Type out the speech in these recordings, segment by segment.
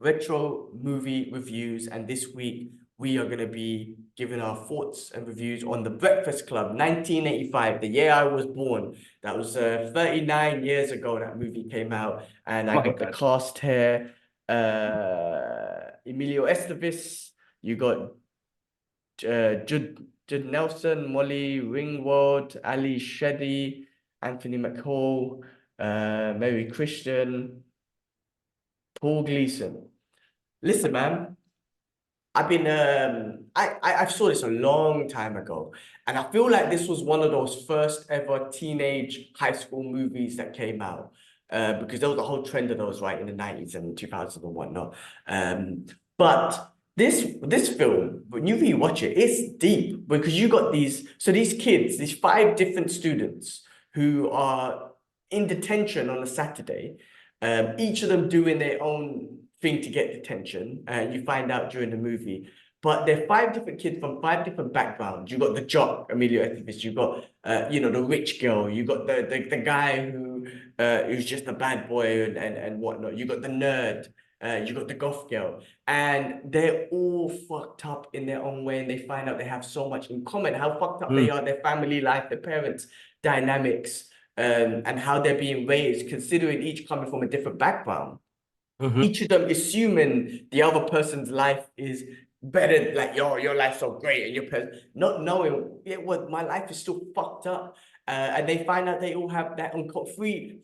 retro movie reviews, and this week we are going to be giving our thoughts and reviews on The Breakfast Club, 1985, the year I was born. That was 39 years ago that movie came out, and I My got the God. cast here. Emilio Estevez, you got Judd Nelson, Molly Ringwald, Ali Shetty, Anthony McCall, Mary Christian, Paul Gleason. Listen, man, I've been I saw this a long time ago, and I feel like this was one of those first ever teenage high school movies that came out. Because there was a whole trend of those right in the 90s and 2000s and whatnot. But this film, when you rewatch it, it's deep because you got these kids, these five different students who are in detention on a Saturday, each of them doing their own thing to get detention. You find out during the movie. But they're five different kids from five different backgrounds. You got the jock, Emilio Estevez. You got, the rich girl. You got the guy who's just a bad boy and whatnot. You got the nerd. You got the goth girl, and they're all fucked up in their own way, and they find out they have so much in common. How fucked up they Mm. are, their family life, their parents' dynamics, and how they're being raised, considering each coming from a different background, Hmm. each of them assuming the other person's life is better, like your life's so great, and your person not knowing, yeah, what, my life is still fucked up. And they find out they all have that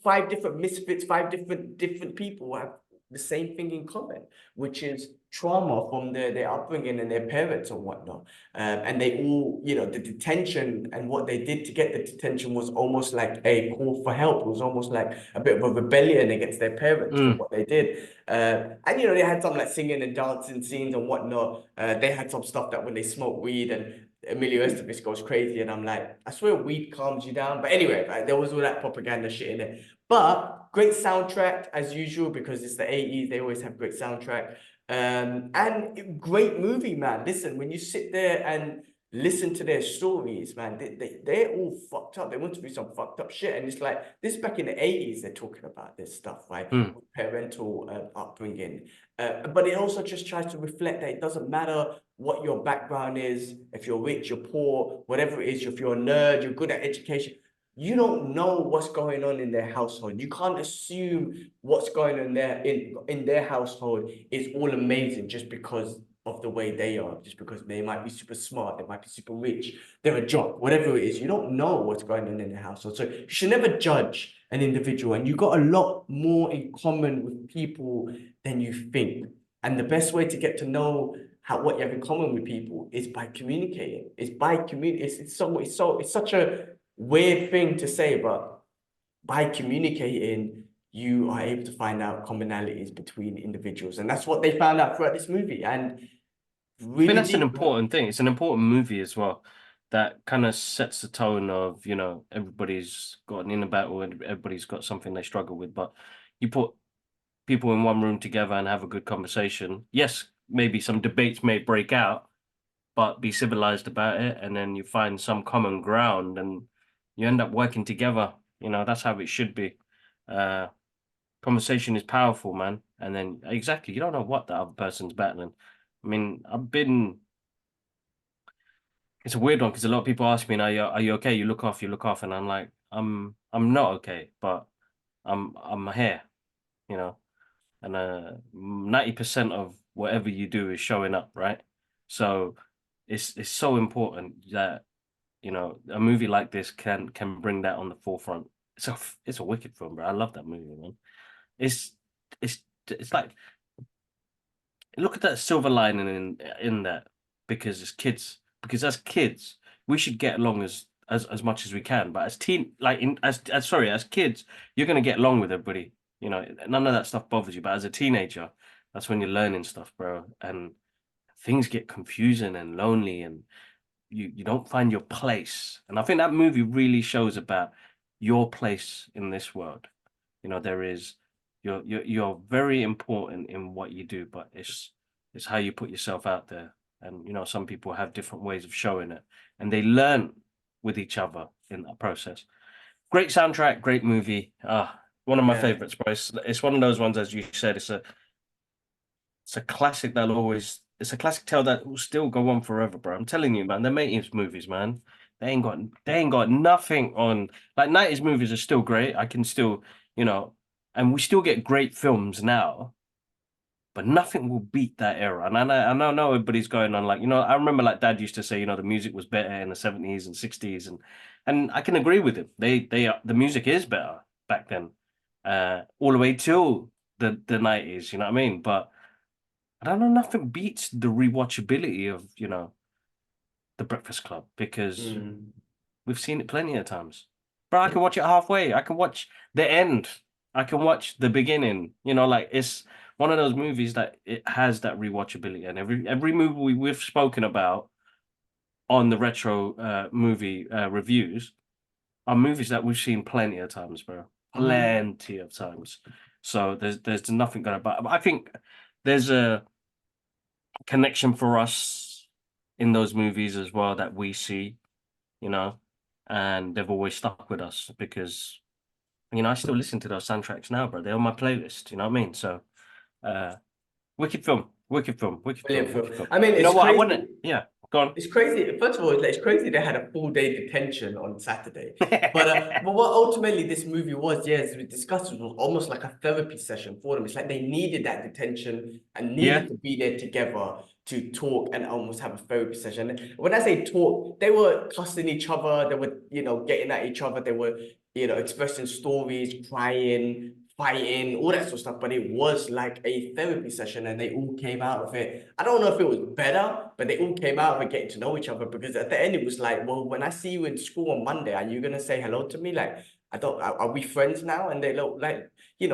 five different misfits, five different people have the same thing in common, which is trauma from their upbringing and their parents and whatnot. And they all, the detention and what they did to get the detention was almost like a call for help. It was almost like a bit of a rebellion against their parents for Mm. what they did. And they had some like singing and dancing scenes and whatnot. They had some stuff that when they smoke weed and Emilio Estevez goes crazy, and I'm like, I swear weed calms you down. But anyway, like, there was all that propaganda shit in it. But great soundtrack as usual because it's the 80s. They always have great soundtrack. And great movie, man. Listen, when you sit there and listen to their stories, man, they're all fucked up. They want to be some fucked up shit. And it's like, this back in the 80s, they're talking about this stuff, right? Mm. Parental upbringing. But it also just tries to reflect that it doesn't matter what your background is, if you're rich, you're poor, whatever it is, if you're a nerd, you're good at education. You don't know what's going on in their household. You can't assume what's going on there in their household is all amazing just because of the way they are, just because they might be super smart, they might be super rich, they're a jock, whatever it is. You don't know what's going on in their household. So you should never judge an individual. And you got a lot more in common with people than you think. And the best way to get to know what you have in common with people is by communicating. It's by community. It's such a weird thing to say, but by communicating, you are able to find out commonalities between individuals, and that's what they found out throughout this movie. And I think really that's an deep, man. important thing. It's an important movie as well that kind of sets the tone of, everybody's got an inner battle and everybody's got something they struggle with. But you put people in one room together and have a good conversation. Yes, maybe some debates may break out, but be civilized about it. And then you find some common ground and you end up working together. That's how it should be. Uh, Conversation is powerful, man. And then exactly, you don't know what the other person's battling. I mean, it's a weird one because a lot of people ask me, are you okay? You look off, and I'm like, I'm not okay, but I'm here, you know. And 90% of whatever you do is showing up, right? So it's so important that a movie like this can bring that on the forefront. It's a wicked film, bro. I love that movie, man. It's it's like, look at that silver lining in that, because as kids we should get along as much as we can, but as teen like in as sorry as kids you're gonna get along with everybody, none of that stuff bothers you, but as a teenager that's when you're learning stuff, bro, and things get confusing and lonely, and you don't find your place, and I think that movie really shows about your place in this world. There is you're very important in what you do, but it's how you put yourself out there. And some people have different ways of showing it, and they learn with each other in that process. Great soundtrack, great movie. One of my Yeah. favorites, bro. It's one of those ones, as you said, It's a classic that'll always. It's a classic tale that will still go on forever, bro. I'm telling you, man. They're 80s movies, man. They ain't got nothing on. Like 90s movies are still great. I can still, and we still get great films now, but nothing will beat that era. And I know everybody's going on like, I remember like Dad used to say, the music was better in the 70s and 60s, and I can agree with him. The music is better back then, all the way till the 90s. You know what I mean? But I don't know. Nothing beats the rewatchability of the Breakfast Club because Mm. we've seen it plenty of times. Bro, I can watch it halfway. I can watch the end. I can watch the beginning. Like it's one of those movies that it has that rewatchability. And every movie we've spoken about on the retro movie reviews are movies that we've seen plenty of times, bro. Plenty of times. So there's nothing going to. But I think there's a connection for us in those movies as well that we see, and they've always stuck with us because I still listen to those soundtracks now, bro. They're on my playlist. You know what I mean? So, wicked film, wicked film, wicked film, Brilliant film. wicked film. I mean, You know it's what? I crazy. want to, yeah, go on. It's crazy. First of all, it's crazy they had a full day detention on Saturday. But what ultimately this movie was, yes, we discussed, it was almost like a therapy session for them. It's like they needed that detention and Yeah, needed to be there together to talk and almost have a therapy session. And when I say talk, they were cussing each other, they were, getting at each other, they were, expressing stories, crying, fighting, all that sort of stuff. But it was like a therapy session and they all came out of it. I don't know if it was better, but they all came out of it getting to know each other because at the end it was like, well, when I see you in school on Monday, are you gonna say hello to me? Like, are we friends now? And they look like,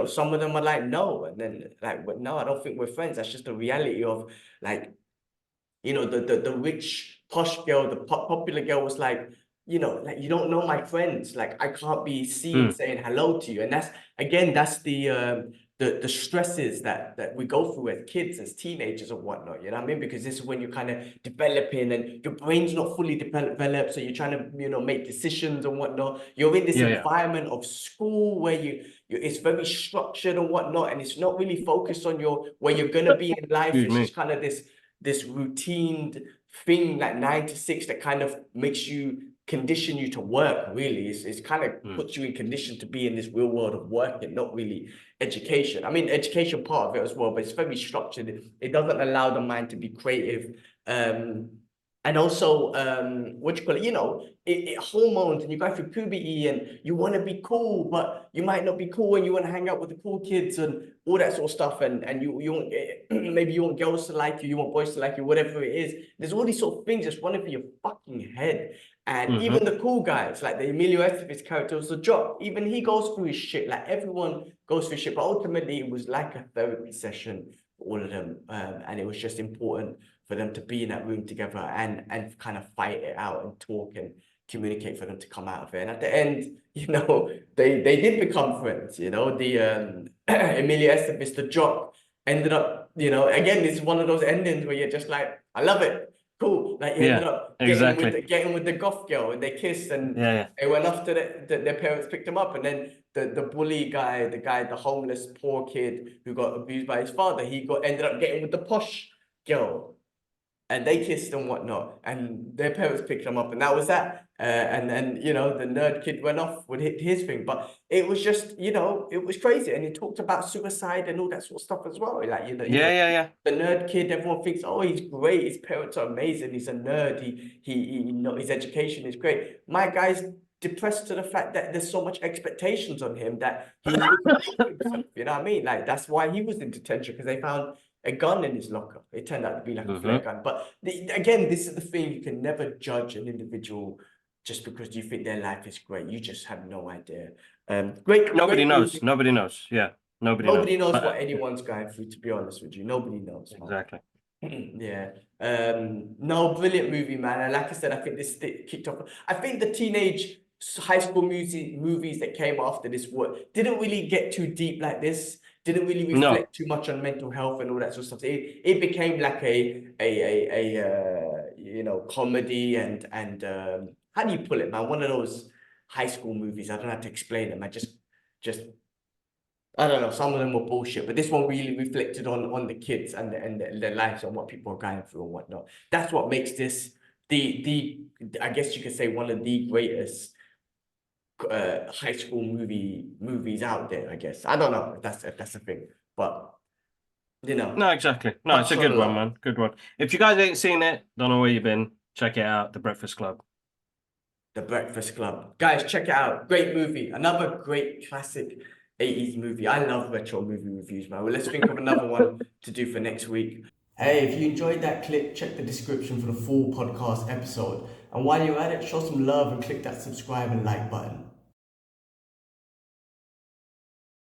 some of them are like, no. And then like, well, no, I don't think we're friends. That's just the reality of like, the rich posh girl, the popular girl was like, like you don't know my friends. Like I can't be seen mm, saying hello to you. And that's the stresses that we go through as kids, as teenagers or whatnot. You know what I mean? Because this is when you're kind of developing and your brain's not fully developed, so you're trying to make decisions and whatnot. You're in this yeah, yeah. environment of school where it's very structured and whatnot, and it's not really focused on where you're gonna be in life. Excuse It's me. just kind of this routine thing like 9 to 6 that kind of makes you condition you to work really. It's kind of Mm. puts you in condition to be in this real world of work and not really education. I mean education part of it as well, but it's very structured. It doesn't allow the mind to be creative. And also what you call it, it hormones and you go through puberty and you want to be cool, but you might not be cool and you want to hang out with the cool kids and all that sort of stuff. And you want maybe you want girls to like you want boys to like you, whatever it is. There's all these sort of things just running through your fucking head. And Mm-hmm. even the cool guys, like the Emilio Estevez character was a jock. Even he goes through his shit. Like everyone goes through shit, but ultimately it was like a therapy session for all of them. And it was just important for them to be in that room together and kind of fight it out and talk and communicate for them to come out of it. And at the end, they did become friends. The Emilio Estevez, the jock, ended up, again, it's one of those endings where you're just like, I love it. Cool. Like he ended Yeah, up exactly. getting with the goth girl and they kissed and Yeah, yeah, they went off to their parents picked him up and then the bully guy, the homeless poor kid who got abused by his father, he ended up getting with the posh girl and they kissed and whatnot, and their parents picked them up, and that was that. And then the nerd kid went off with his thing, but it was just it was crazy, and he talked about suicide and all that sort of stuff as well. Like yeah, yeah, yeah. the nerd kid, everyone thinks, oh, he's great, his parents are amazing, he's a nerd, his education is great. My guy's depressed to the fact that there's so much expectations on him that he wasn't himself. You know what I mean? Like that's why he was in detention because they found a gun in his locker. It turned out to be like a flare Mm-hmm. gun. But again, this is the thing: you can never judge an individual just because you think their life is great. You just have no idea. Nobody Great knows. movie. Nobody knows. Yeah, nobody knows. Nobody knows But what anyone's going through. To be honest with you, nobody knows, man. exactly. Yeah. No, brilliant movie, man. And like I said, I think this kicked off. I think the teenage high school music movies that came after this didn't really get too deep like this. Didn't really No. reflect too much on mental health and all that sort of stuff. It became like a comedy and how do you pull it, man? One of those high school movies. I don't have to explain them. I just I don't know, some of them were bullshit, but this one really reflected on the kids and their lives and what people are going through and whatnot. That's what makes this the I guess you could say one of the greatest high school movies out there. I guess I don't know if that's a thing, but you know, No, exactly. No, it's a touched on a good one, lot. man. Good one. If you guys ain't seen it, don't know where you've been. Check it out, The Breakfast Club. The Breakfast Club, guys, check it out. Great movie, another great classic 80s movie. I love retro movie reviews, man. Well, let's think of another one to do for next week. Hey, if you enjoyed that clip, check the description for the full podcast episode. And while you're at it, show some love and click that subscribe and like button.